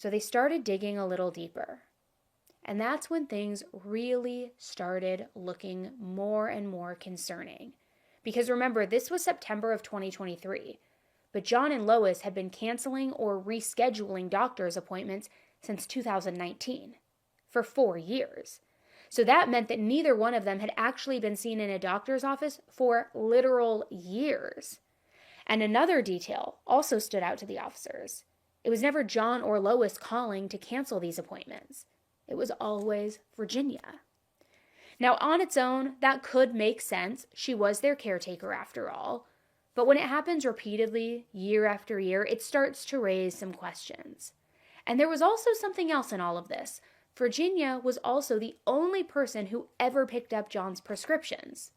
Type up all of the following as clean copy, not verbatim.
So they started digging a little deeper. And that's when things really started looking more and more concerning. Because remember, this was September of 2023. But John and Lois had been canceling or rescheduling doctor's appointments since 2019, for 4 years. So that meant that neither one of them had actually been seen in a doctor's office for literal years. And another detail also stood out to the officers. It was never John or Lois calling to cancel these appointments. It was always Virginia. Now, on its own, that could make sense. She was their caretaker after all. But when it happens repeatedly, year after year, it starts to raise some questions. And there was also something else in all of this. Virginia was also the only person who ever picked up John's prescriptions.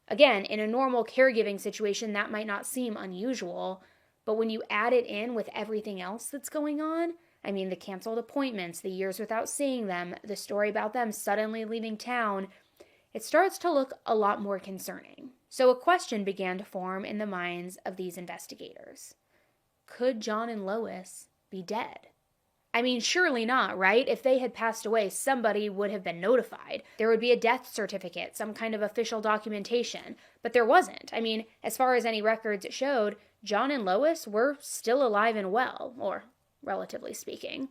Again, in a normal caregiving situation, that might not seem unusual, but when you add it in with everything else that's going on, I mean, the canceled appointments, the years without seeing them, the story about them suddenly leaving town, it starts to look a lot more concerning. So a question began to form in the minds of these investigators. Could John and Lois be dead? I mean, surely not, right? If they had passed away, somebody would have been notified. There would be a death certificate, some kind of official documentation. But there wasn't. I mean, as far as any records showed, John and Lois were still alive and well, or relatively speaking.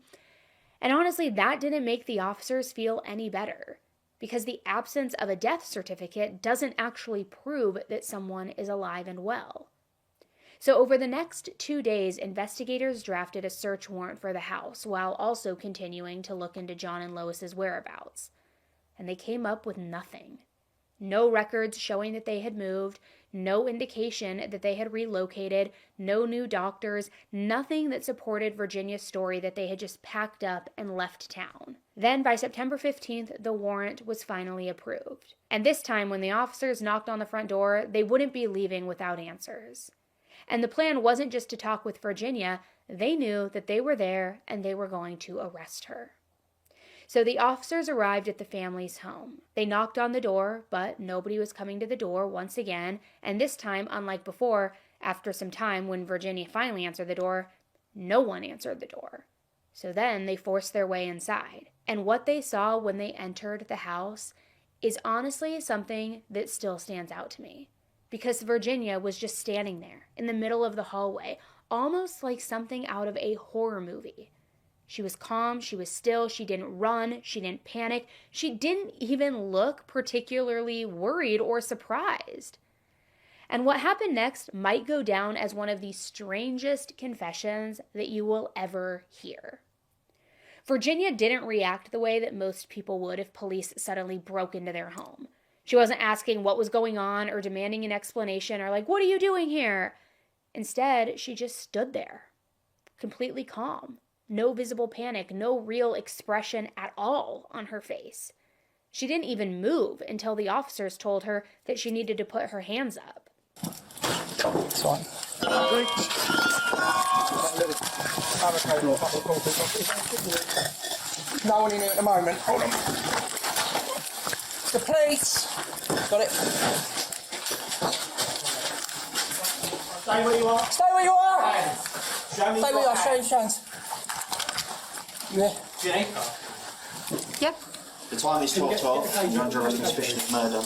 And honestly, that didn't make the officers feel any better, because the absence of a death certificate doesn't actually prove that someone is alive and well. So over the next 2 days, investigators drafted a search warrant for the house while also continuing to look into John and Lois's whereabouts. And they came up with nothing. No records showing that they had moved, no indication that they had relocated, no new doctors, nothing that supported Virginia's story that they had just packed up and left town. Then by September 15th, the warrant was finally approved. And this time, when the officers knocked on the front door, they wouldn't be leaving without answers. And the plan wasn't just to talk with Virginia. They knew that they were there and they were going to arrest her. So the officers arrived at the family's home. They knocked on the door, but nobody was coming to the door once again. And this time, unlike before, after some time when Virginia finally answered the door, no one answered the door. So then they forced their way inside. And what they saw when they entered the house is honestly something that still stands out to me. Because Virginia was just standing there in the middle of the hallway, almost like something out of a horror movie. She was calm, she was still, she didn't run, she didn't panic, she didn't even look particularly worried or surprised. And what happened next might go down as one of the strangest confessions that you will ever hear. Virginia didn't react the way that most people would if police suddenly broke into their home. She wasn't asking what was going on or demanding an explanation or like, what are you doing here? Instead, she just stood there, completely calm. No visible panic, no real expression at all on her face. She didn't even move until the officers told her that she needed to put her hands up. It's fine. No one in here at the moment. Hold on. The police. Got it. Stay where you are. Stay where you are. Show me Stay where you are. Show your hands. Yeah. Jenny. Yep. The time is 12:12. You're under arrest on suspicion of murder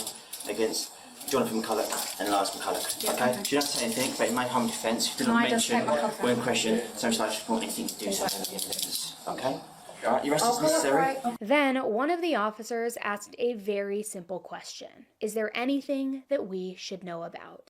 against Jonathan McCullough and Lois McCullough. Yeah, Okay? okay. You don't have to say anything, but it may harm defence. If you do No, not I just mention take my coffee. or in question, so much like to report anything to do so in the evidence. Okay? Alright, your arrest is necessary. Then one of the officers asked a very simple question. Is there anything that we should know about?